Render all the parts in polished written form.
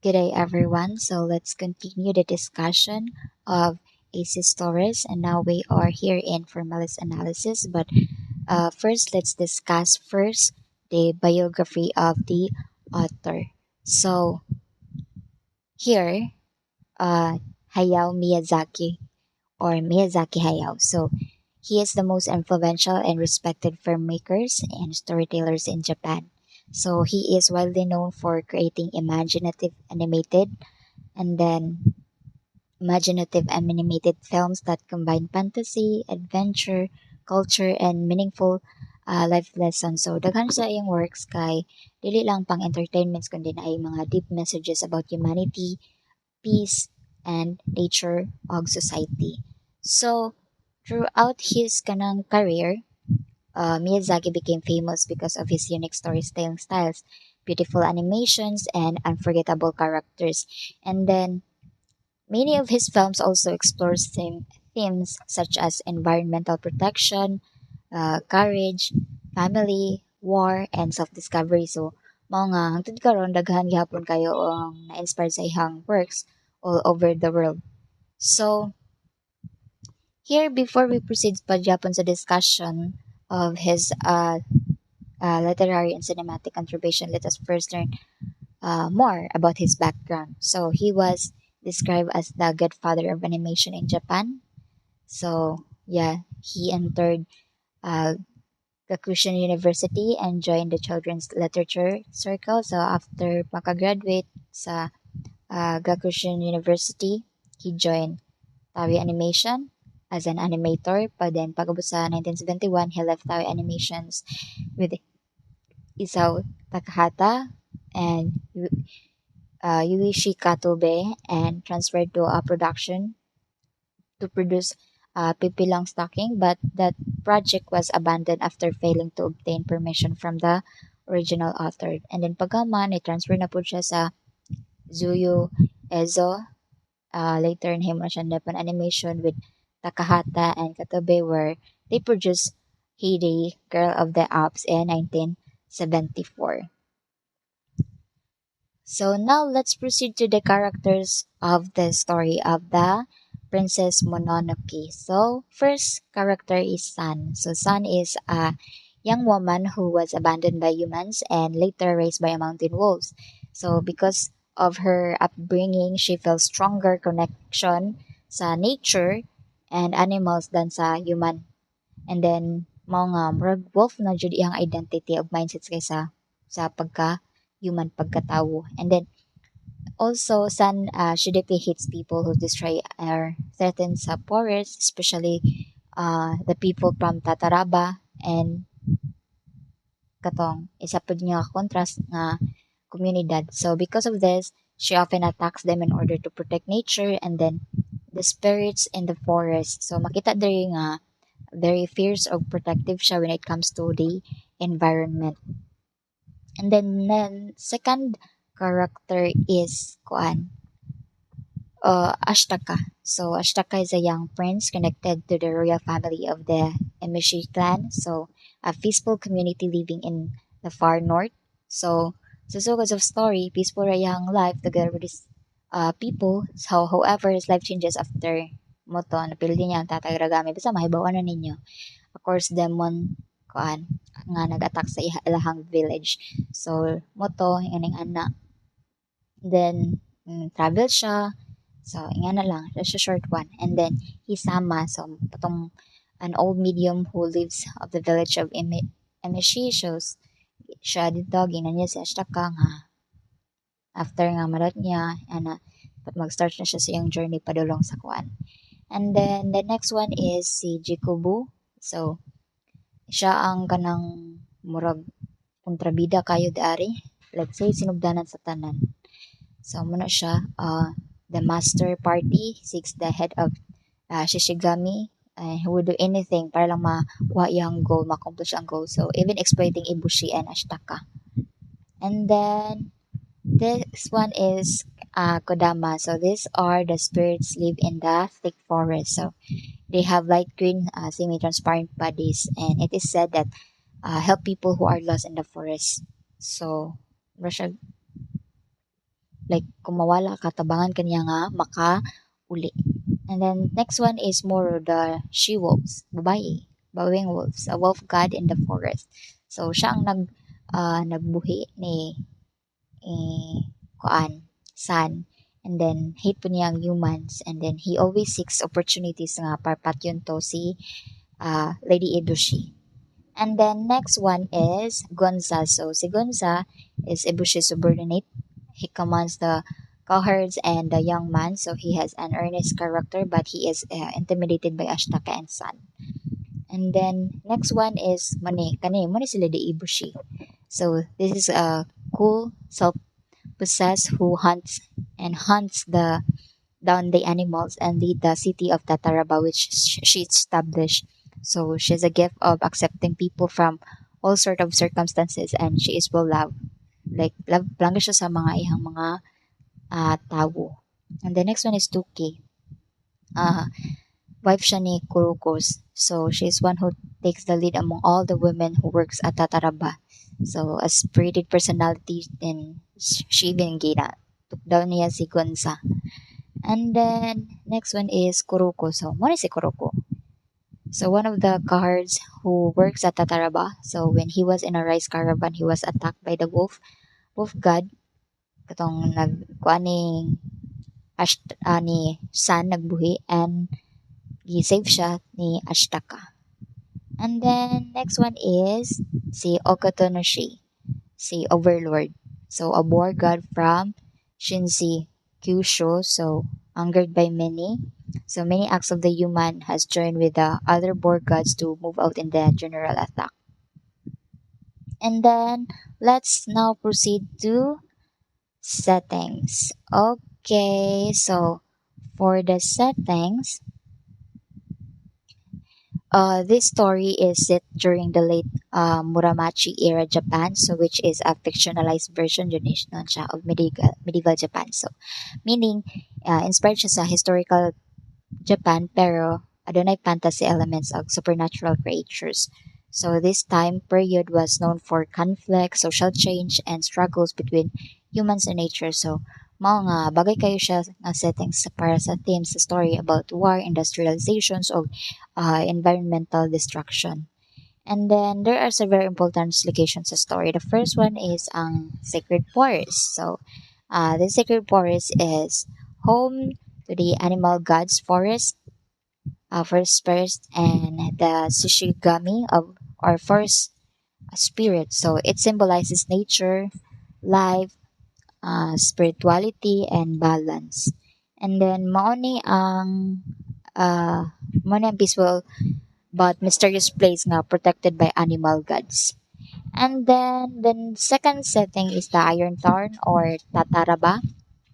Good day, everyone. So let's continue the discussion of Aces Torres, and now we are here in formalist analysis. But first, let's discuss first the biography of the author. So here, uh, Hayao Miyazaki or Miyazaki Hayao. So he is the most influential and respected filmmakers and storytellers in Japan. So he is widely known for creating and then imaginative animated films that combine fantasy, adventure, culture, and meaningful life lessons. So, daghan sa iyang works kay dili lang pang entertainments kundi na ay mga deep messages about humanity, peace, and nature og society. So, throughout his kanang career, Miyazaki became famous because of his unique storytelling styles, beautiful animations, and unforgettable characters. And then many of his films also explore themes such as environmental protection, courage, family, war, and self-discovery. So, mao nga hangtod karon daghan gyapon kayo ang na-inspire sa ihang works all over the world. So, here before we proceed pa gyapon sa discussion of his literary and cinematic contribution, let us first learn more about his background. So, he was described as the godfather of animation in Japan. So, yeah, he entered uh, Gakushin University and joined the Children's Literature Circle. So, after makagraduate sa Gakushin University, he joined Tawi Animation as an animator. Pa then, pagabot sa 1971, he left Tawi Animations with Isao Takahata and Yuichi Katobe and transferred to a production to produce Pipilang Stocking, but that project was abandoned after failing to obtain permission from the original author. And then pagkaman, transfer na po siya sa Zuyu Ezo. Later in him na siya Nippon Animation with Takahata and Katobe where they produced Heyday, Girl of the Alps in 1974. So now let's proceed to the characters of the story of the Princess Mononoke. So first character is Sun. So Sun is a young woman who was abandoned by humans and later raised by mountain wolves. So because of her upbringing, she feels stronger connection sa nature and animals than sa human. And then mao nga murag wolf na jud iyang identity of mindsets kaysa sa pagka human pagkatawo. And then also, San Shideki hates people who destroy or threaten sa forest, especially the people from Tataraba and Katong. Isa po niya contrast nga komunidad. So, because of this, she often attacks them in order to protect nature and then the spirits in the forest. So, makita diri nga very fierce or protective siya when it comes to the environment. And then second character is Kuan, Ashtaka. So Ashtaka is a young prince connected to the royal family of the Emishi clan. So a peaceful community living in the far north. So sa sugas of story, peaceful ra young life together with his people. So however, his life changes after moto napildi niya ang tatay Ragami. Basta mahibawan na ninyo. Of course, demon kuan nga nag-attack sa ilahang village. So moto ining anak. Then travel siya. So, nga na lang, just a short one. And then, Hisama, so, patong an old medium who lives of the village of Emishi shows siya dito, ginan niya si Ashtaka nga. After nga marat niya, mag-start na siya sa iyong journey padulong sa kuan. And then, the next one is si Jikubu. So, siya ang kanang murag kontrabida kayo dari. Let's say, sinugdanan sa tanan. So, muna siya, the master party seeks the head of Shishigami who would do anything para lang makuha yung goal, ma-accomplish ang goal. So, even exploiting Ibushi and Ashtaka. And then, this one is Kodama. So, these are the spirits live in the thick forest. So, they have light green, semi-transparent bodies. And it is said that help people who are lost in the forest. So, Russia like kung mawala ka tabangan kaniya nga maka-uli. And then next one is Moro, the she wolves, babae, bawing wolves, a wolf god in the forest. So siya ang nagbuhi ni kuan Sun, and then hate po niya ang humans, and then he always seeks opportunities nga parpatyon to si Lady Ibushi. And then next one is Gonza. So si Gonza is Ibushi's subordinate. He commands the cohorts and the young man, so he has an earnest character, but he is intimidated by Ashtaka and Sun. And then next one is Mane. Kani, Mane sila de Ibushi. So this is a cool self-possessed who hunts the down the animals and lead the city of Tataraba, which she established. So she's a gift of accepting people from all sort of circumstances, and she is well loved. Like love lang siya sa mga ihang mga tao. And the next one is Tuki. Uh, Wife siya ni Kurukos. So she's one who takes the lead among all the women who works at Tataraba. So a spirited personality, and she even gina. Took down niya si Gonza. And then next one is Kuroko. So what is si Kuroko? So one of the guards who works at Tataraba. So when he was in a rice caravan, he was attacked by the wolf god. Katong nagkuan ni San nagbuhi, and gi-save siya ni Ashtaka. And then next one is si Okatonoshi, si Overlord. So a war god from Shinzi Kyushu. So angered by many. So many acts of the human has joined with the other boar gods to move out in the general attack. And then let's now proceed to settings. Okay, so for the settings, this story is set during the late Muromachi era Japan, so which is a fictionalized version yun is nun siya of medieval Japan. So meaning inspired siya sa historical Japan, pero adunay fantasy elements of supernatural creatures. So this time period was known for conflict, social change, and struggles between humans and nature. So mao nga bagay kayo siya nga settings para sa themes sa story about war, industrializations, o environmental destruction. And then there are several important locations sa story. The first one is ang Sacred Forest. So the Sacred Forest is home to the animal gods forest, first and the Shishigami of or forest spirit. So it symbolizes nature, life, spirituality, and balance. And then maoni ang peaceful but mysterious place nga protected by animal gods. And then the second setting is the Iron Thorn or Tataraba.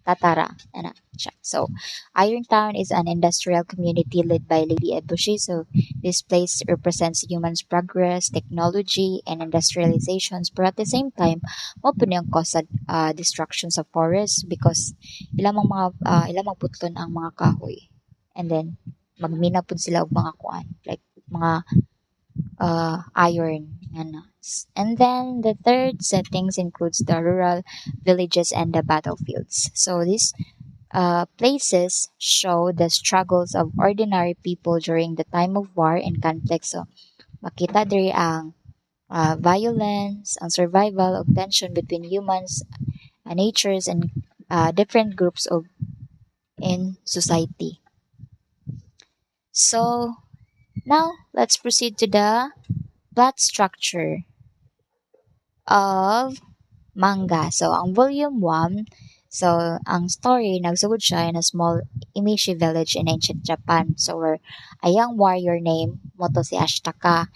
Tatara. Ano siya. So, Iron Town is an industrial community led by Lady Ebushi. So, this place represents humans' progress, technology, and industrializations. But at the same time, mo po niyang cause destruction sa forest because ilang putlon ang mga kahoy. And then, magmina po sila og mga kuan. Like, mga iron. Ano. And then, the third settings includes the rural villages and the battlefields. So, these places show the struggles of ordinary people during the time of war and conflict. So, makita diri ang violence, ang survival of tension between humans, natures, and different groups of in society. So, now let's proceed to the plot structure of manga. So, ang volume 1, so, ang story, nagsugod siya in a small Imishi village in ancient Japan. So, where a young warrior named Moto si Ashtaka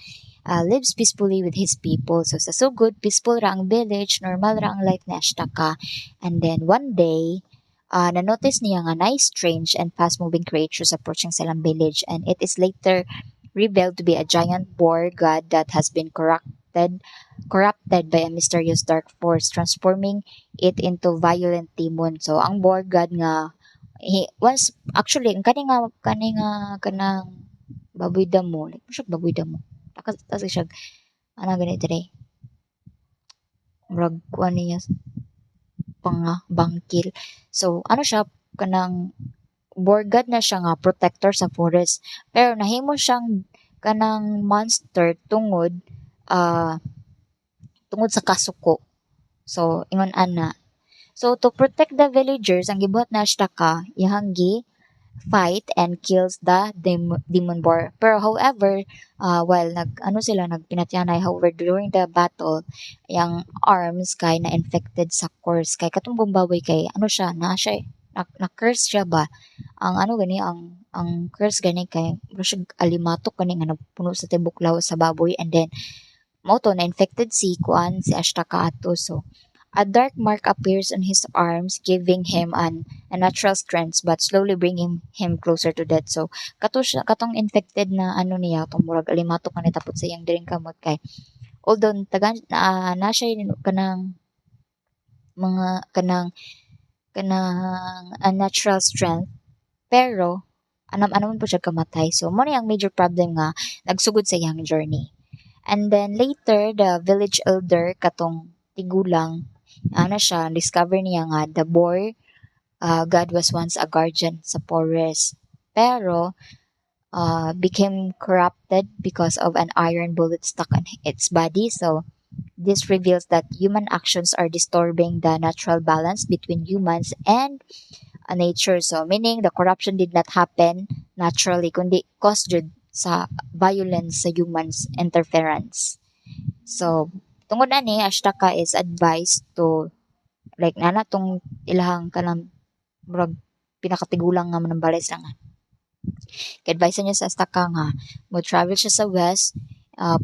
lives peacefully with his people. So, sa sugod, peaceful ra ang village, normal ra ang life ni Ashtaka. And then, one day, na-notice niya nga na strange and fast-moving creatures approaching silang village. And it is later revealed to be a giant boar god that has been corrupted by a mysterious dark force, transforming it into violent demon. So, ang boar god nga, was, actually, ang kanang baboy damo, like, siya baboy damo. Kasi siya, ano ganito rin, murag, kuha niya, bangkil. So ano siya kanang borgad na siya nga protector sa forest. Pero nahimo siyang kanang monster ah tungod sa kasuko. So ingon ana. So to protect the villagers ang gibuhat na Ashtaka iyang fight and kills the demon boar. Pero however, while ano sila nagpinatyanay, however during the battle, yung arms kay na infected sa course kay katong baboy kay ano siya na siya na curse siya ba ang ano gani ang curse gani kay mura siya alimatok kani nga nagpuno sa tibok lawas sa baboy and then mao to na infected si Ashtaka ato. So a dark mark appears on his arms, giving him a natural strength but slowly bringing him closer to death. So, katong infected na ano niya, itong murag alimatok na nitapot sa iyang diring kamot kay although tagan na siya kanang mga kanang unnatural strength pero anam-anam po siya kamatay. So, mo ang major problem nga nagsugod sa iyang journey. And then later, the village elder katong tigulang ano siya, discover niya nga the boar god was once a guardian sa forest. Pero became corrupted because of an iron bullet stuck on its body. So this reveals that human actions are disturbing the natural balance between humans and nature. So meaning the corruption did not happen naturally, kundi caused jud sa violence sa humans interference. So tungod ani Ashtaka is advised to like nana tong ilahang kanang murag pinakatigulang nga manambalay sa nga. Kay-advise niya sa Astaka nga mo travel siya sa west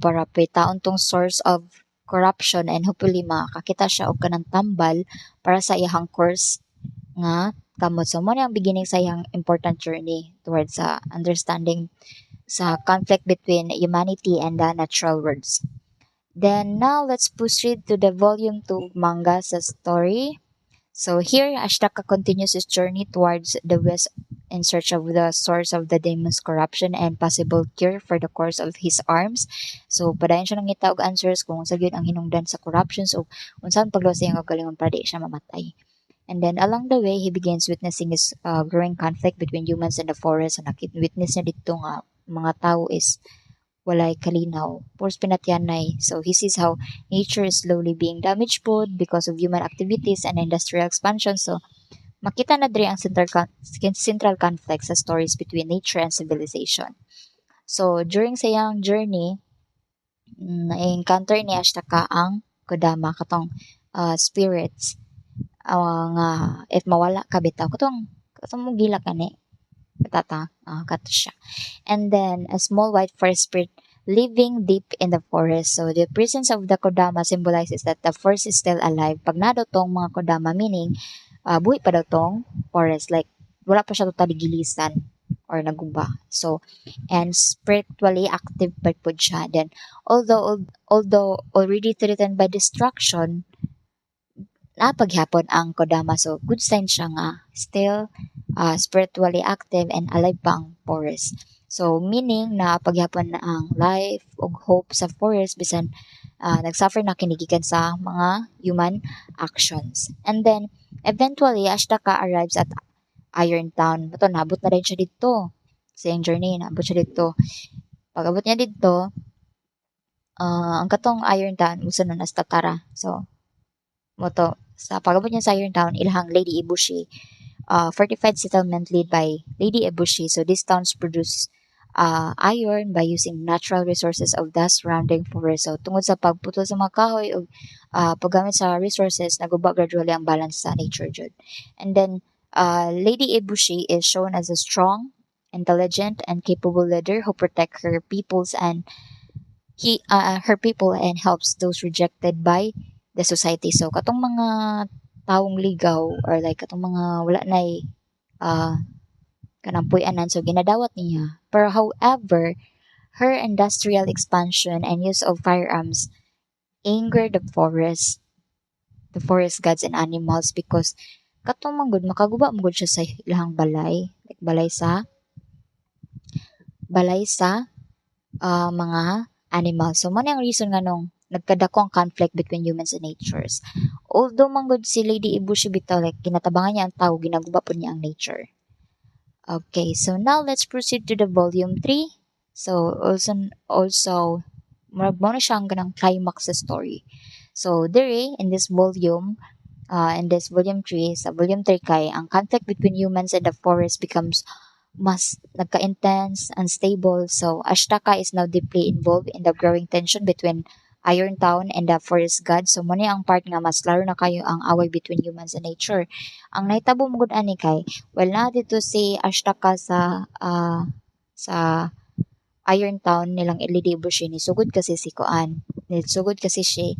para pitaon tong source of corruption and hopefully makakita siya og kanang tambal para sa iyang course nga kamot. So mo ni ang beginning sa iyang important journey towards sa understanding sa conflict between humanity and the natural worlds. Then now let's proceed to the volume 2 manga sa story. So here, Ashtaka continues his journey towards the west in search of the source of the demon's corruption and possible cure for the cause of his arms. So padayon siya nangita og answers kung sa gyud ang hinungdan sa corruption so unsaon paglawas sa iyang kagalingon para di siya mamatay. And then along the way, he begins witnessing his growing conflict between humans and the forest. So witness niya dito nga mga tao is walay kalinaw. Purs pinatyanay. So he sees how nature is slowly being damaged po because of human activities and industrial expansion. So makita na diri ang central conflict sa stories between nature and civilization. So during sa iyang journey, na-encounter ni Ashtaka ang Kodama katong spirits ang if mawala ka bitaw katong mugila kani katata kato siya. And then a small white forest spirit living deep in the forest. So the presence of the Kodama symbolizes that the forest is still alive. Pag na daw tong mga Kodama meaning buhi pa daw tong forest like wala pa siya totally gilisan or naguba. So and spiritually active pa pud siya. Then although already threatened by destruction, napaghapon ang Kodama. So good sign siya nga still spiritually active and alive pa ang forest. So meaning na paghapon na ang life ug hope sa forest bisan nagsuffer na kinigikan sa mga human actions. And then eventually Ashtaka arrives at Iron Town. Ito nabot na rin siya dito. Sa iyang journey nabot siya dito. Pag abot niya dito, ang katong Iron Town usa na Astakara. So moto sa pag-abot niya sa Iron Town ilahang Lady Ibushi fortified settlement led by Lady Ibushi. So these towns produce iron by using natural resources of the surrounding forest. So tungod sa pagputol sa mga kahoy o paggamit sa resources naguba gradually ang balance sa nature jud. And then Lady Ibushi is shown as a strong, intelligent and capable leader who protect her people and helps those rejected by the society. So katong mga taong ligaw or like katong mga wala nay kanang puy-anan so ginadawat niya. Pero however, her industrial expansion and use of firearms anger the forest gods and animals because katong manggod makaguba manggod siya sa ilahang balay, like balay sa mga animals. So mo ang reason nga nung nagkadako ang conflict between humans and natures. Although manggod si Lady Ibushi bitaw like kinatabangan niya ang tao, ginaguba po niya ang nature. Okay, so now let's proceed to the volume 3. So also mo na siya ang ganang climax sa story. So there in this volume, in this volume 3, sa volume 3 kay ang conflict between humans and the forest becomes mas nagka-intense, unstable. So Ashtaka is now deeply involved in the growing tension between Iron Town and the forest god. So muna ang part nga mas laro na kayo ang away between humans and nature. Ang nahitabo mo gud ani kay na dito si Ashtaka sa Iron Town nilang Illidibo siya ni sugod kasi si Koan. Sugod kasi si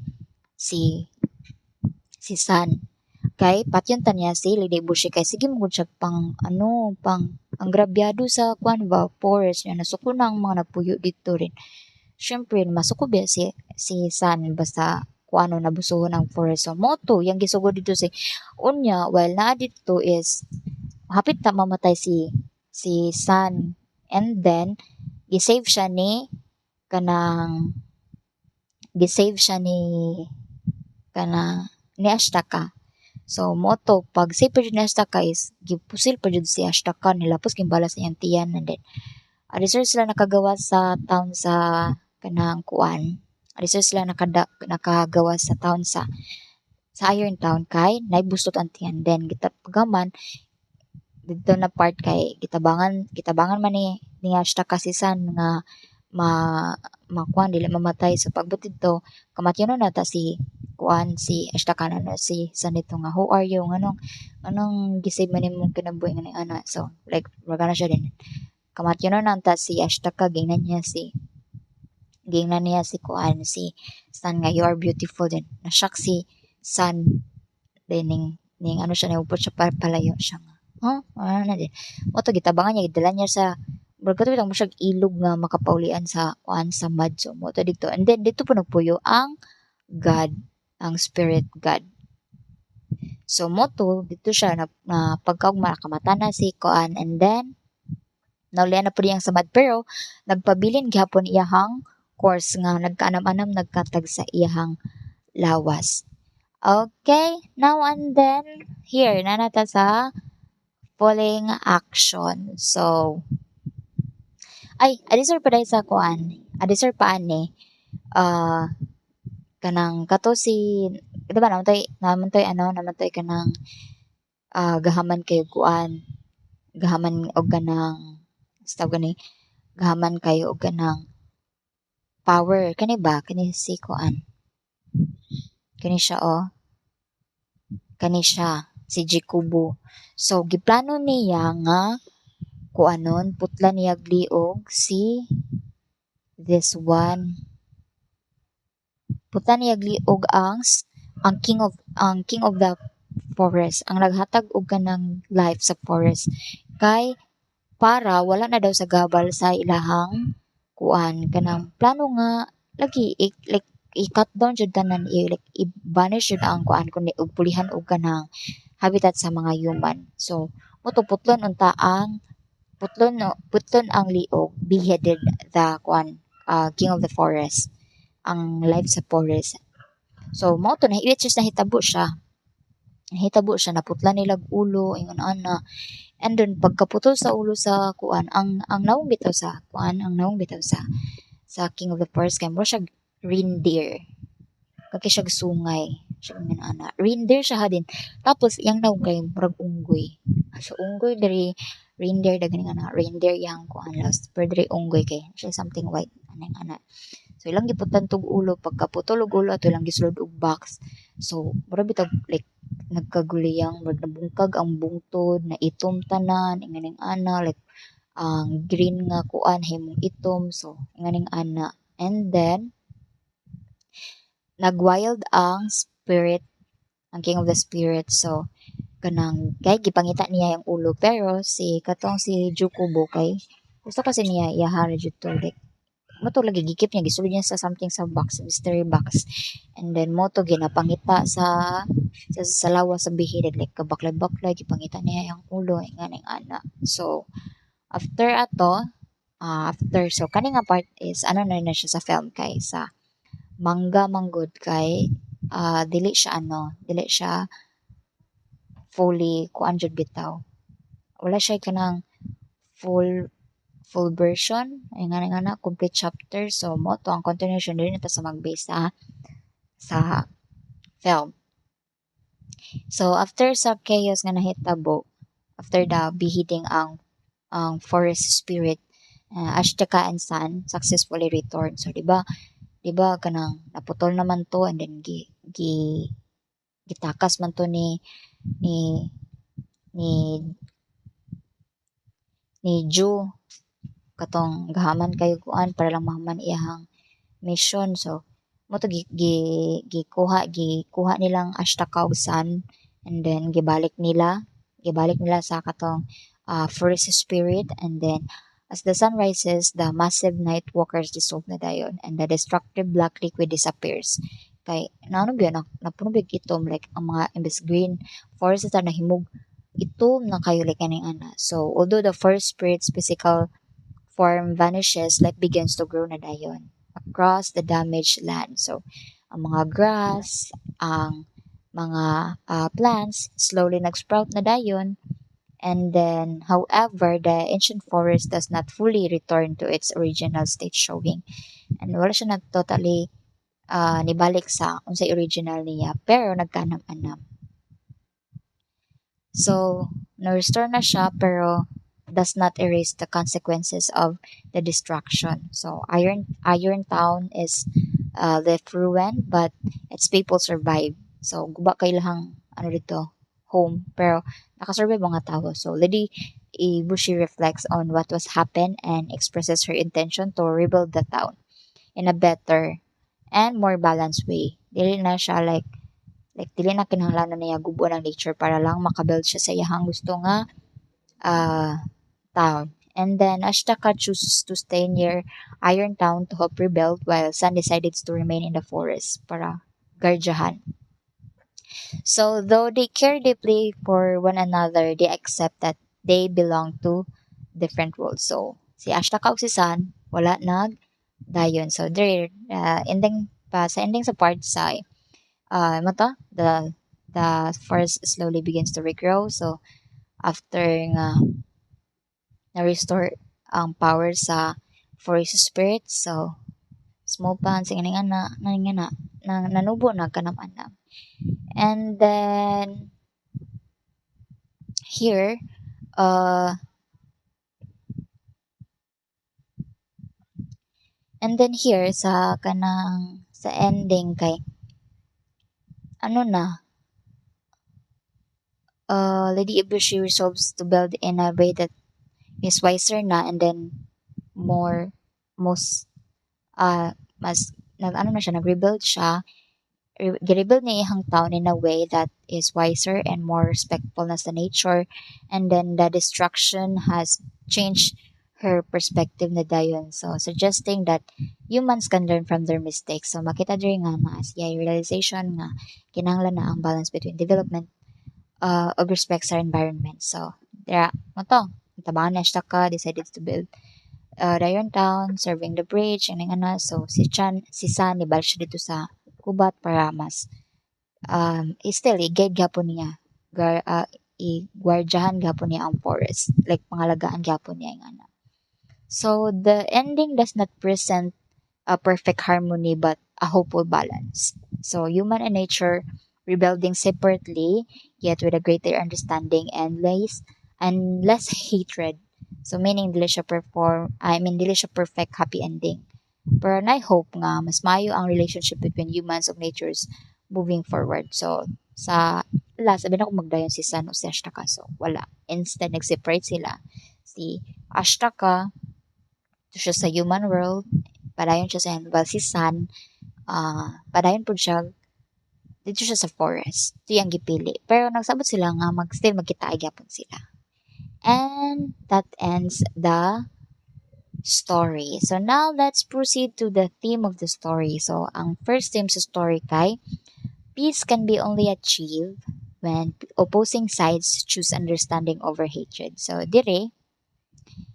si San. Kay patyon ta niya si Lady Bushi kay sige mo siya pang ang grabyado sa kuan ba forest niya nasuko na ang mga napuyo dito rin. Syempre masuko ba si San basta kuano nabusuhon ang forest so moto yang gisugod dito si unya while na dito is hapit ta mamatay si San and then gisave siya kanang gisave siya ni Ashtaka. So moto pag save pa jud ni Ashtaka is gipusil pa jud si Ashtaka nilapos gimbalas niyang tiyan and then research sila nakagawa sa town sa kanang kuan. Research sila nakagawa sa town sa Iron Town kay naibustot ang tiyan then gitapagaman dito na part kay kitabangan man ni Ashtaka si San nga ma makuan dili mamatay so pagbut dito kamatyon na ta si kuan si Ashtaka na si San nito nga who are you anong gisave man imong kinabuhi nga ni ana so like wala na siya din kamatyon na ta si Ashtaka gingnan niya si kuan si San nga you are beautiful din na-shock si San din ning ano siya naupot siya palayo siya nga ano na din mo to gitabangan niya gidala niya sa Baga to mo siyang ilog nga makapaulian sa kuan sa mud so mo to dito and then dito po nagpuyo ang God ang spirit God so mo to dito siya na pagkaugma kamata na si kuan and then naulian na po diyang sa mud pero nagpabilin gihapon iyahang course nga nagkaanam-anam nagkatag sa iyahang lawas okay now and then here na nata sa falling action so adisor pa dahil sa kuan adisor pa ani ah kanang kato si di ba naman toy kanang gahaman kayo kuan gahaman og kanang staw gani gahaman kayo og kanang power kani ba kani si kuan kani siya kani siya si Jikubo so giplano niya nga kuanon putla niya gliog si this one putla niya gliog ang king of the forest ang naghatag og kanang life sa forest kay para wala na daw sa gabal sa ilahang kuan kanang plano nga lagi like i-cut down jud tanan like i-banish jud ang kuan kundi og pulihan og kanang habitat sa mga human so moto putlon ang liog beheaded the kuan king of the forest ang life sa forest so mo to nahitabo siya naputla nilag ulo ingon ana and then pagkaputol sa ulo sa kuan ang nawong bitaw sa kuan ang nawong bitaw sa king of the forest kay mo siya reindeer kaki siya sungay siya nga ana reindeer siya ha din tapos yang nawong kay murag unggoy so unggoy diri reindeer dagan nga na reindeer yang kuan last pero diri unggoy kay siya something white anang ana so ilang giputan tog ulo pagkaputol og ulo ato ilang gisulod og box so murag bitaw like nagkaguliyang nabungkag ang bungtod na itom tanan inganing ana like ang green nga kuan himong itom so inganing ana and then nagwild ang spirit ang king of the spirit so kanang kay gipangita niya yung ulo pero si katong si Jukubo kay gusto kasi niya iyahari jud to like moto lagi gikip niya gisulod niya sa something sa box mystery box and then moto ginapangita sa lawas sa beheaded like kabaklay-baklay gipangita niya yung ulo nganing ana so after so kani nga part is ano na siya sa film kay sa mangga manggod kay dili siya fully kuan jud bitaw. Wala siya kanang full full version ay nga complete chapter, so mo to ang continuation dili na ta sa mag-base sa film. So after sa chaos nga nahitabo, after the beheading ang forest spirit, Ashtaka and San successfully returned. So 'di ba kanang naputol naman to, and then gitakas man to ni ni ni Ju katong gahaman kayo kuan para lang mahuman iyahang mission. So mo to gikuha nilang Ashtaka ug San, and then gibalik nila sa katong forest spirit, and then as the sun rises, the massive night walkers dissolve na dayon, and the destructive black liquid disappears. Kay naano gyud napuno gyud itom, like ang mga imbes green forest na nahimog itom na kayo like kaning ana. So although the first spirit's physical form vanishes, life begins to grow na dayon across the damaged land. So ang mga grass, ang mga plants slowly nag-sprout na dayon. And then, however, the ancient forest does not fully return to its original state, showing. And wala siya na totally nibalik sa unsay original niya, pero nagkanam-anam. So, na-restore na siya, pero does not erase the consequences of the destruction. So, Iron Town is left ruined, but its people survive. So, guba kay lahang ano dito, home, pero nakasurvive mga tao. So, Lady Ibushi reflects on what was happened and expresses her intention to rebuild the town in a better and more balanced way. Dili na siya dili na kinahanglan niya gubo ng nature para lang makabuild siya sa iyang gusto nga town. And then Ashtaka chooses to stay near Iron Town to help rebuild, while Sun decided to remain in the forest para gardyahan. So though they care deeply for one another, they accept that they belong to different worlds. So si Ashtaka ug si Sun wala dayon. So there ending sa part sa mo to, the forest slowly begins to regrow. So after nga na-restore ang power sa forest spirit, so small plants nga nanubo na kanam-anam. And then here sa sa ending kay ano na Lady Ibushi resolves to build in a way that is wiser na, and then more most mas nag-rebuild siya, gi-rebuild niya iyang town in a way that is wiser and more respectful na sa nature, and then the destruction has changed her perspective na dayon, so suggesting that humans can learn from their mistakes. So makita diri nga na siya realization nga kinahanglan na ang balance between development of respect sa environment. So dira mo to tabangan na siya ka decided to build Dayon Town, serving the bridge, and nga so si San nibalik siya dito sa kubat para mas still i-guide gapon niya, i-gwardyahan gapon niya ang forest, like pangalagaan gapon niya yung ana. So the ending does not present a perfect harmony but a hopeful balance. So human and nature rebuilding separately, yet with a greater understanding and less hatred. So meaning dili siya perfect happy ending. Pero I hope nga mas maayo ang relationship between humans and natures moving forward. So sa last, sabi na kung magdayon si San o si Ashtaka. So wala. Instead, nag-separate sila. Si Ashtaka, ito siya sa human world. Padayon siya sa while si San, padayon po siya dito siya sa forest. Ito yung gipili. Pero nagsabot sila nga still magkita gyapon sila. And that ends the story. So now let's proceed to the theme of the story. So ang first theme sa story kay peace can be only achieved when opposing sides choose understanding over hatred. So dire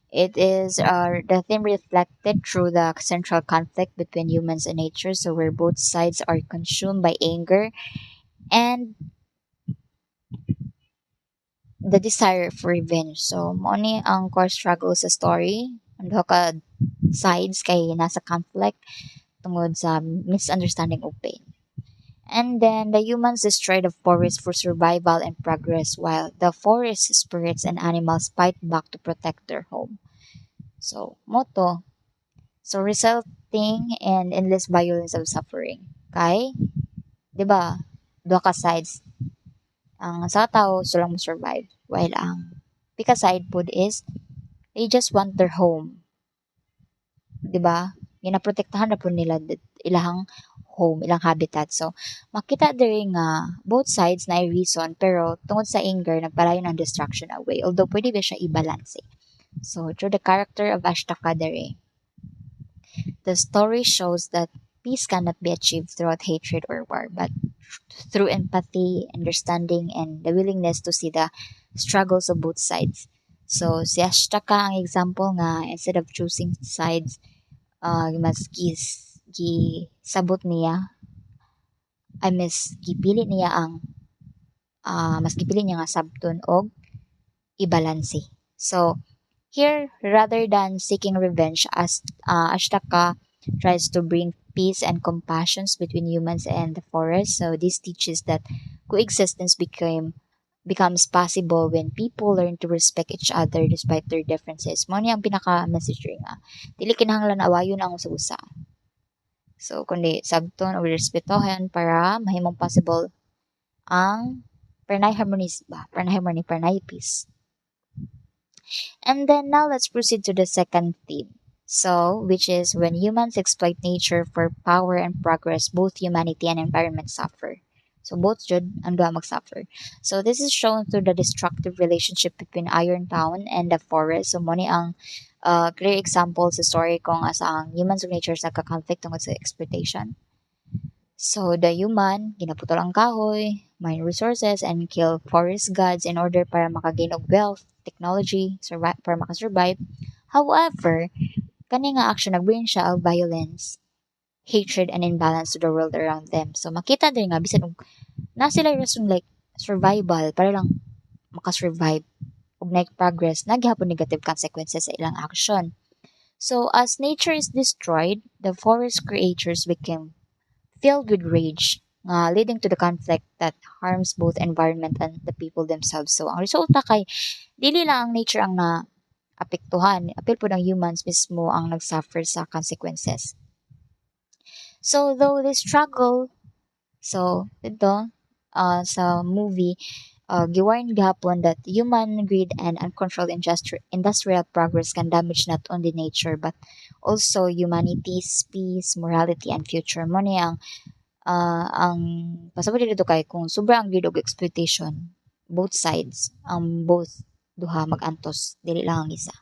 It is the theme reflected through the central conflict between humans and nature, so where both sides are consumed by anger and the desire for revenge. So, mo ni ang core struggle sa story. Ang duha ka sides kay nasa conflict tungod sa misunderstanding o pain. And then the humans destroy the forest for survival and progress, while the forest spirits and animals fight back to protect their home. So, moto. So, resulting in endless violence of suffering. Kay, di ba, duha ka sides. Ang sa tao, so lang mo survive. While ang pika side pod is, they just want their home. Di ba? Ginaprotektahan na po nila ilahang home, ilang habitat. So, makita diri nga both sides na ay reason pero tungod sa anger nagpalayo ng distraction away. Although pwede ba siya i-balance eh. So, through the character of Ashtaka dere, the story shows that peace cannot be achieved throughout hatred or war, but through empathy, understanding, and the willingness to see the struggles of both sides. So, si Ashtaka ang example nga instead of choosing sides, mas sabot niya ay mas gipili niya nga sabton og ibalanse. So here rather than seeking revenge as Ashtaka tries to bring peace and compassion between humans and the forest. So this teaches that coexistence becomes possible when people learn to respect each other despite their differences. Mo ni ang pinaka message nga. Dili kinahanglan awayon ang usa-usa. So, kundi sabton o respetohan para mahimong possible ang pernay harmonies ba? Pernay harmony, pernay peace. And then now let's proceed to the second theme. So, which is when humans exploit nature for power and progress, both humanity and environment suffer. So both jud ang duha magsuffer. So this is shown through the destructive relationship between Iron Town and the forest. So mo ni ang clear example sa story kung asa ang humans ug nature sa conflict tungod sa exploitation. So the human ginaputol ang kahoy, mine resources, and kill forest gods in order para makagain og wealth, technology, para makasurvive. However, kani nga action nagbring siya of violence, hatred, and imbalance to the world around them. So makita din nga bisan og na sila rason like survival para lang makasurvive ug progress naghapon negative consequences sa ilang action. So as nature is destroyed, the forest creatures became filled with rage leading to the conflict that harms both environment and the people themselves. So ang resulta kay dili lang ang nature ang na apektuhan, apil po ng humans mismo ang nagsuffer sa consequences. So though they struggle, so ito sa movie, giwarn gihapon that human greed and uncontrolled industrial progress can damage not only nature but also humanity's peace, morality, and future. Mo ni ang pasabot dito kay kung sobra ang greed og exploitation, both sides, ang both duha magantos, dili lang ang isa.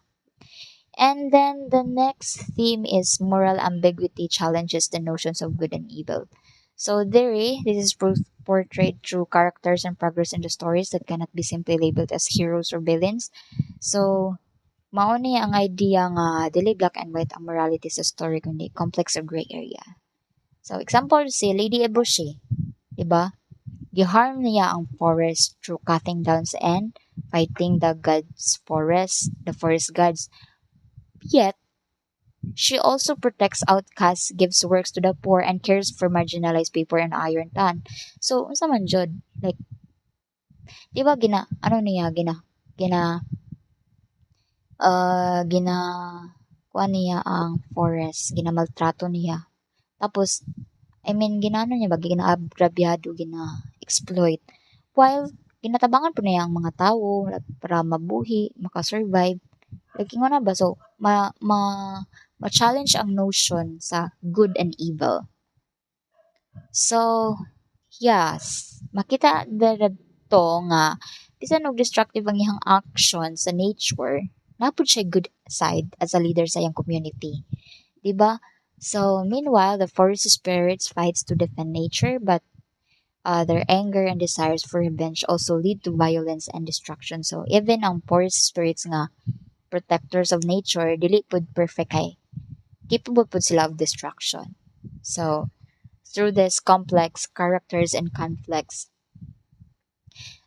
And then the next theme is moral ambiguity challenges the notions of good and evil. So there, this is portrayed through characters and progress in the stories that cannot be simply labeled as heroes or villains. So, mao ni ang idea nga dili black and white ang morality sa story kundi complex or gray area. So, example si Lady Eboshi, di ba? Giharm niya ang forest through cutting down and fighting the forest gods. Yet, she also protects outcasts, gives works to the poor, and cares for marginalized people in Iron Town. So, unsa man jud? Like, di ba ano niya, gina, kuha niya ang forest, ginamaltrato niya. Tapos, I mean, ginano niya ba, ginaagrabyado, gina-exploit. While, ginatabangan po niya ang mga tao para mabuhi, makasurvive. Like, na ba? So, ma-challenge ang notion sa good and evil. So, yes, makita to nga bisan og destructive ang iyang action sa nature, napud siya good side as a leader sa iyang community. Diba? So, meanwhile, the forest spirits fights to defend nature, but their anger and desires for revenge also lead to violence and destruction. So, even ang forest spirits nga protectors of nature, dili pud perfect kay capable pud sila of destruction. So, through this complex characters and conflicts,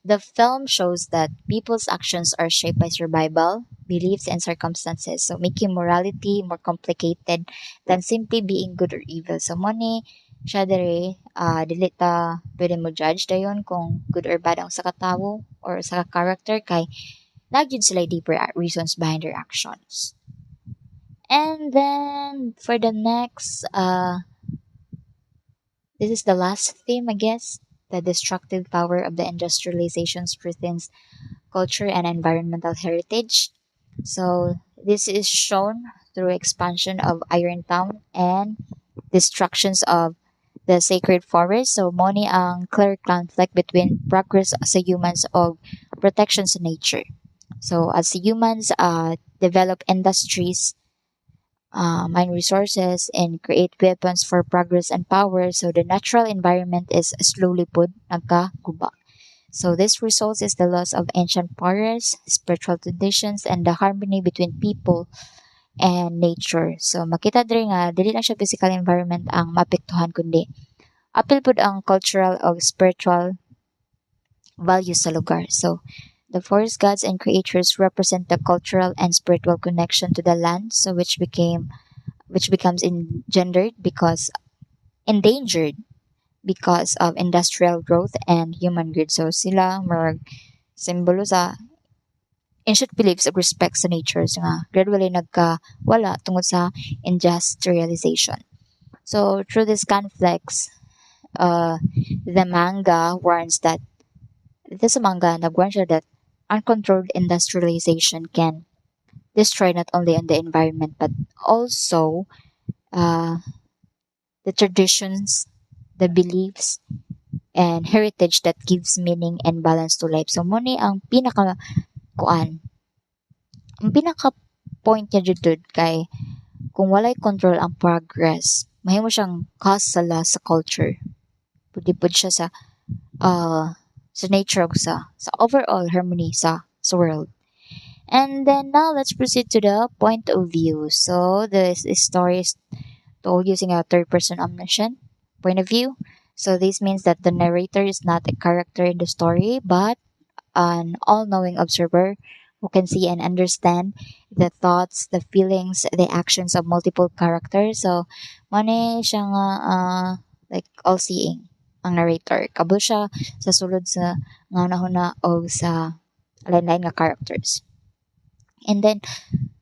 the film shows that people's actions are shaped by survival, beliefs, and circumstances, so making morality more complicated than simply being good or evil. So, money, siya dere, dili ta pwede mo judge dayon kung good or bad ang sa katawo or sa character kay nagyud sila deeper reasons behind their actions. And then, for the next, this is the last theme, I guess. The destructive power of the industrialization threatens culture and environmental heritage. So this is shown through expansion of Irontown and destructions of the sacred forest. So moni ang clear conflict between progress sa humans of protection sa nature. So as humans develop industries, mine resources, and create weapons for progress and power, so the natural environment is slowly pud nagkaguba. So this results is the loss of ancient forests, spiritual traditions, and the harmony between people and nature. So makita diri nga dili lang siya physical environment ang maapektuhan kundi apil pud ang cultural o spiritual values sa lugar. So the forest gods and creatures represent the cultural and spiritual connection to the land, so which becomes engendered because endangered because of industrial growth and human greed. So sila marag simbolo sa ancient beliefs of respect sa nature so nga gradually nagkawala tungod sa industrialization. So through these conflicts, the manga warns that this manga nagwarn siya that uncontrolled industrialization can destroy not only on the environment but also uh, the traditions, the beliefs, and heritage that gives meaning and balance to life. So, muna ang kuan, ang pinaka point niya jud kay kung walay control ang progress, mahimo siyang cause sa loss sa culture. Pwede pud siya uh, sa nature ug sa overall harmony sa world. And then now let's proceed to the point of view. So this story is told using a third person omniscient point of view. So this means that the narrator is not a character in the story, but an all-knowing observer who can see and understand the thoughts, the feelings, the actions of multiple characters. So, mani siya nga like all-seeing ang narrator. Kabo siya sa sulod sa nga nahuna o sa lain-lain nga characters. And then,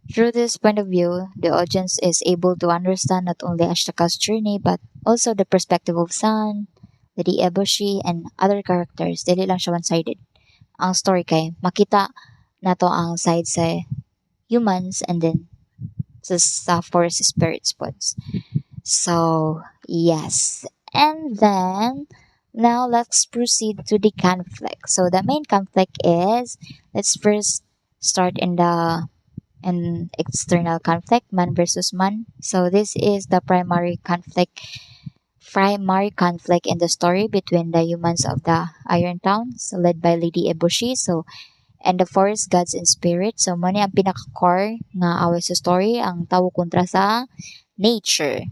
through this point of view, the audience is able to understand not only Ashtaka's journey, but also the perspective of San, Lady Eboshi, and other characters. Dili lang siya one-sided. Ang story kay makita nato ang side sa humans and then sa forest spirits pods. So, yes. And then, now let's proceed to the conflict. So, the main conflict is, let's first start in the an external conflict, man versus man. So, this is the primary conflict in the story between the humans of the Iron Town, so led by Lady Eboshi. So, and the forest gods in spirit. So, mo ni ang pinaka-core nga away sa story, ang tawo kontra sa nature.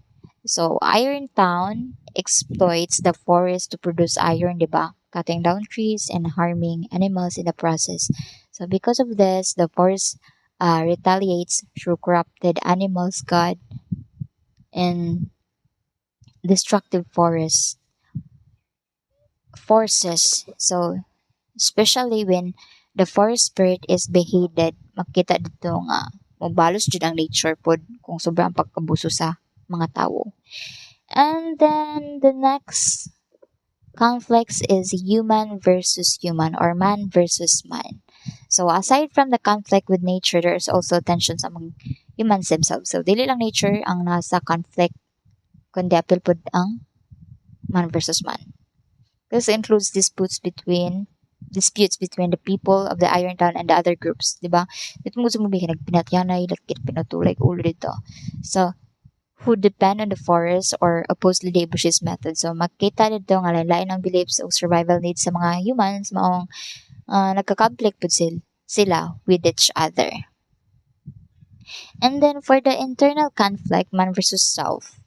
So, Iron Town exploits the forest to produce iron, di ba? Cutting down trees and harming animals in the process. So, because of this, the forest retaliates through corrupted animals, god, and destructive forces. So, especially when the forest spirit is beheaded, makita dito nga mabalos jud ang nature pod kung sobrang pagkabuso sa mga tao. And then the next conflicts is human versus human or man versus man. So aside from the conflict with nature, there's also tensions among humans themselves. So dili lang nature ang nasa conflict kundi apil pod ang man versus man. This includes disputes between the people of the Iron Town and the other groups, di ba? Dito mo mo bikin nagpinatyanay, lakit pinatulay ulo dito. So, who depend on the forest or oppose the Bushes method. So, makita dito nga lain ang beliefs o survival needs sa mga humans maong nagka-conflict po sila with each other. And then for the internal conflict, man versus self.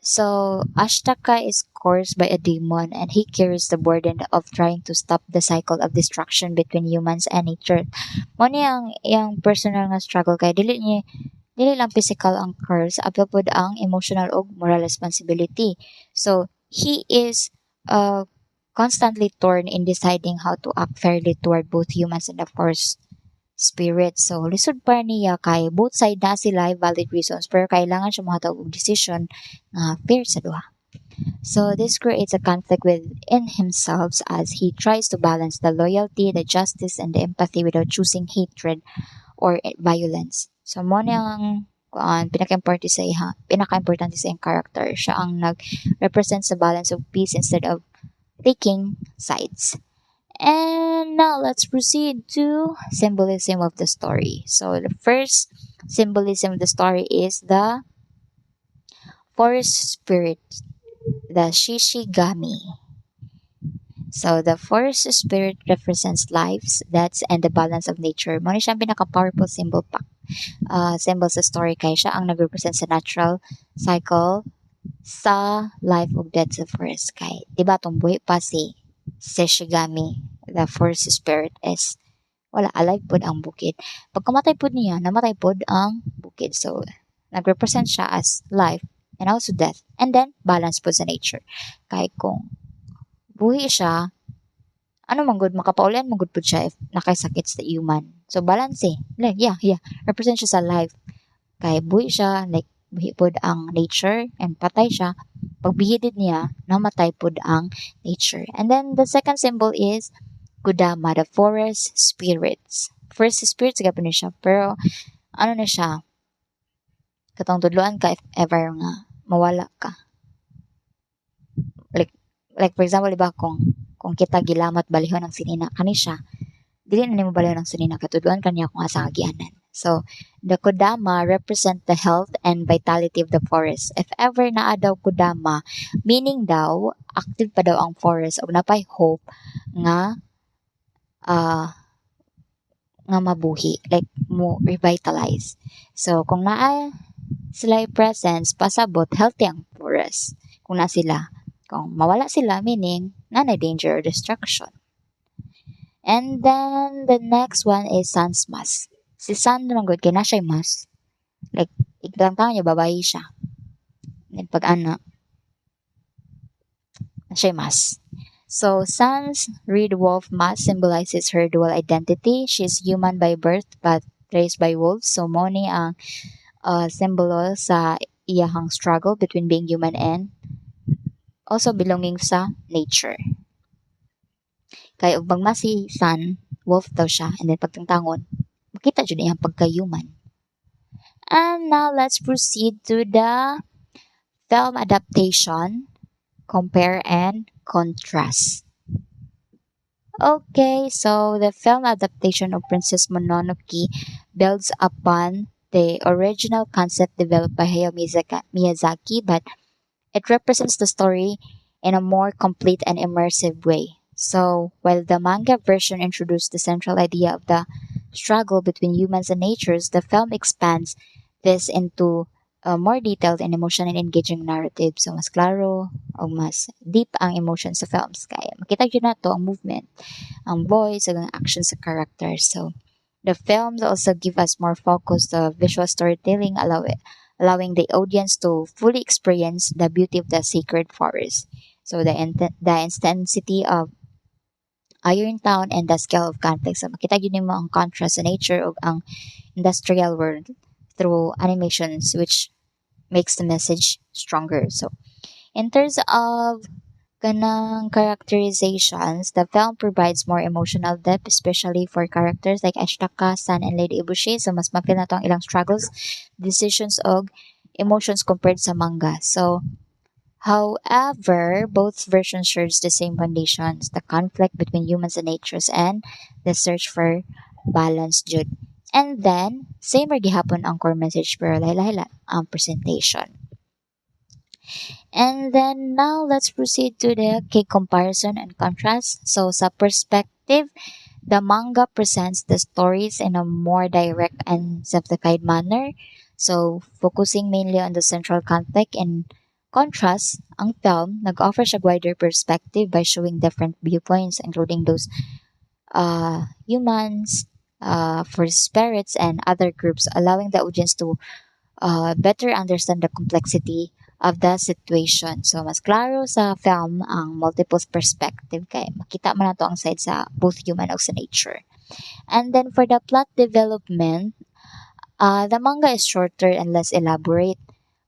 So Ashtaka is cursed by a demon and he carries the burden of trying to stop the cycle of destruction between humans and nature. Mo ni ang personal nga struggle kay dili lang physical ang curse, apil pod ang emotional ug moral responsibility. So he is constantly torn in deciding how to act fairly toward both humans and of course spirit. So, lisod pa niya kay both side na sila valid reasons pero kailangan siya mohatag og decision nga fair sa duha. So, this creates a conflict within himself as he tries to balance the loyalty, the justice, and the empathy without choosing hatred or violence. So, mo ni ang pinaka-importante sa iyang character. Siya ang nag-represent sa balance of peace instead of taking sides. And now let's proceed to symbolism of the story. So the first symbolism of the story is the forest spirit, the Shishigami. So the forest spirit represents lives, deaths, and the balance of nature. Mo ni siyang pinaka-powerful symbol sa story kay siya ang nag-represent sa natural cycle sa life ug death sa forest kay. Diba tong buhi pa si Shishigami, the forest spirit is wala alive pod ang bukid. Pagkamatay pod niya, namatay pod ang bukid. So, nag-represent siya as life and also death. And then, balance pod sa nature. Kaya kung buhi siya, ano man good, makapaulian man good pod siya if nakaisakit sa human. So, balance eh. Like, yeah. Represent siya sa life. Kaya buhi siya, like, buhi pod ang nature and patay siya. Pag bihidid niya, namatay pod ang nature. And then, the second symbol is Kudama, the forest spirits. Forest spirits gapon ni siya. Pero, ano na siya, katong tudloan ka if ever nga mawala ka. Like, like for example, diba, kung kita gilamat balihon ng sinina, kani siya, dili na nimo balihon ng sinina, katudloan kaniya kung asa agianan. So, the Kodama represent the health and vitality of the forest. If ever naa daw Kodama, meaning daw, active pa daw ang forest o napay hope nga ah nga mabuhi, like mo revitalize. So, kung naa sila presence, pasabot, healthy ang forest. Kung na sila, kung mawala sila, meaning, nanay danger or destruction. And then, the next one is Sun's Mask. Si Sun naman good, kaya na siya mask. Like, iklang taon niya, babae siya. Then, pag ana, na siya mask. So, Sun's Red Wolf mask symbolizes her dual identity. She is human by birth, but raised by wolves. So, Moni ang simbolo sa iyahang struggle between being human and also belonging sa nature. Kaya ug magma si Sun, wolf daw siya, and then pagtangtangon, makita jud iyang pagka-human. And now let's proceed to the film adaptation, compare and contrast. Okay, so the film adaptation of Princess Mononoke builds upon the original concept developed by Hayao Miyazaki, but it represents the story in a more complete and immersive way. So, while the manga version introduced the central idea of the struggle between humans and natures, the film expands this into a more detailed and emotionally engaging narrative. So, mas klaro o mas deep ang emotion sa films. Kaya makita nyo na to ang movement, ang voice, ang action sa characters. So, the films also give us more focus to visual storytelling, allowing the audience to fully experience the beauty of the sacred forest. So the intensity of Iron Town and the scale of conflict. So makita yun mo ang contrast sa nature of ang industrial world through animations which makes the message stronger. So in terms of kanang characterizations, the film provides more emotional depth, especially for characters like Ashtaka, San, and Lady Ibushi. So, mas mapil na to ang ilang struggles, decisions, og emotions compared sa manga. So, however, both versions shares the same foundations, the conflict between humans and natures, and the search for balance, jud. And then, same ra gihapon ang core message pero lahi-lahi ang presentation. And then now let's proceed to the cake comparison and contrast. So sa perspective, The manga presents the stories in a more direct and simplified manner, so focusing mainly on the central conflict. In contrast, ang film nag-offer siya wider perspective by showing different viewpoints, including those humans, for spirits, and other groups, allowing the audience to better understand the complexity of the situation. So, mas klaro sa film ang multiple perspective kay makita man nato ang side sa both human o sa nature. And then for the plot development, the manga is shorter and less elaborate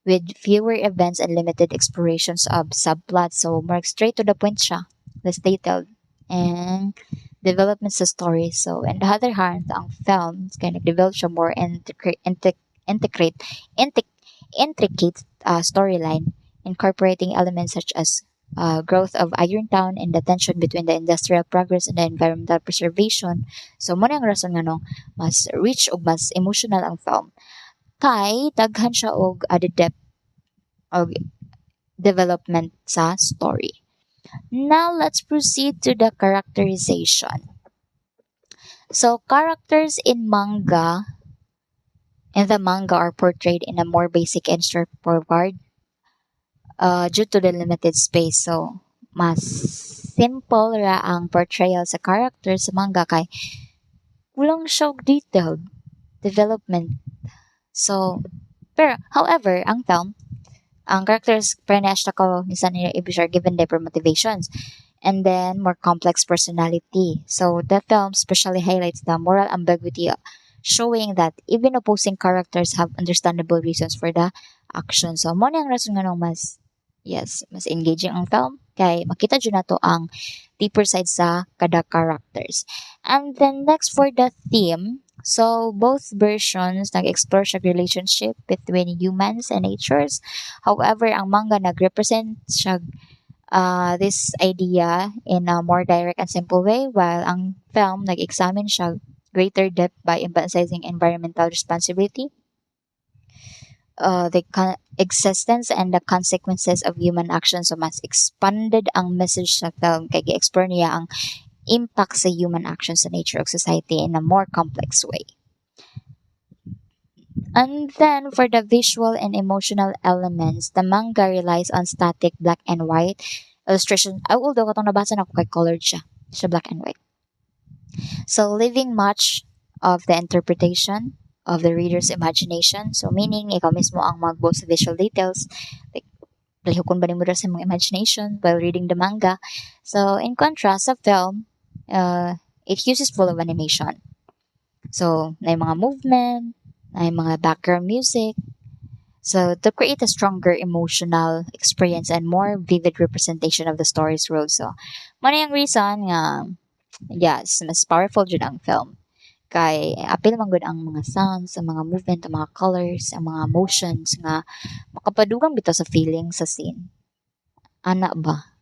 with fewer events and limited explorations of subplots. So, more straight to the point siya, less detailed, and development sa story. So, on the other hand, ang film is kind of develop siya more integrate, intric- intricate storyline, incorporating elements such as growth of Irontown and the tension between the industrial progress and the environmental preservation. So, mo ang rason nga no, mas rich o mas emotional ang film. Kay, daghan siya og added depth og development sa story. Now, let's proceed to the characterization. So, characters in the manga are portrayed in a more basic and straightforward due to the limited space. So, mas simple ra ang portrayal sa characters sa manga kay kulang siya og detailed development. So, pero however, ang film, ang characters prenash na ko minsan nila i-share given their motivations and then more complex personality. So, the film especially highlights the moral ambiguity, showing that even opposing characters have understandable reasons for the action. So, mo na ang rason nga nung mas engaging ang film. Kay makita dyan na to ang deeper side sa kada characters. And then next for the theme, so both versions nag-explore siya relationship between humans and natures. However, ang manga nag-represent siya this idea in a more direct and simple way, while ang film nag-examine siya greater depth by emphasizing environmental responsibility, existence and the consequences of human action. So mas expanded ang message sa film kay gi-explore niya ang impact sa human action sa nature of society in a more complex way. And then for the visual and emotional elements, the manga relies on static black and white illustration. Although katong nabasa na ko kay colored siya black and white. So leaving much of the interpretation of the reader's imagination. So meaning ikaw mismo ang mag-boast sa visual details. Like, palihukon ba ni mo sa mong imagination while reading the manga. So in contrast sa film, it uses full of animation. So, na mga movement, na mga background music. So, to create a stronger emotional experience and more vivid representation of the story's world. So, mo na yung reason nga, yes, mas powerful dyan ang film. Kay, apil man gud ang mga sounds, ang mga movement, ang mga colors, ang mga emotions nga makapadugang bitaw sa feeling sa scene. Ana ba?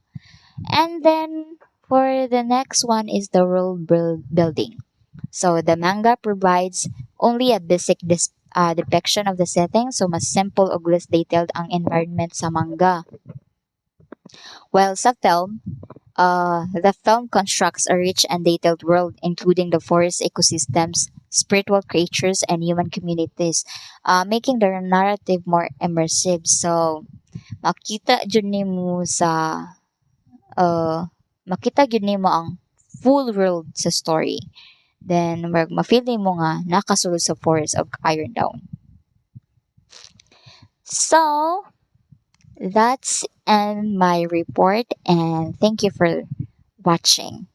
And then, for the next one is the world building. So the manga provides only a basic depiction of the setting, so mas simple o less detailed ang environment sa manga. While sa film, the film constructs a rich and detailed world, including the forest ecosystems, spiritual creatures, and human communities, making the narrative more immersive. So, makita jud nimo sa makita jud nimo ang full world sa story. Then, ma-feel mo nga nakasulod sa forest of Iron Down. So, that's end my report and thank you for watching.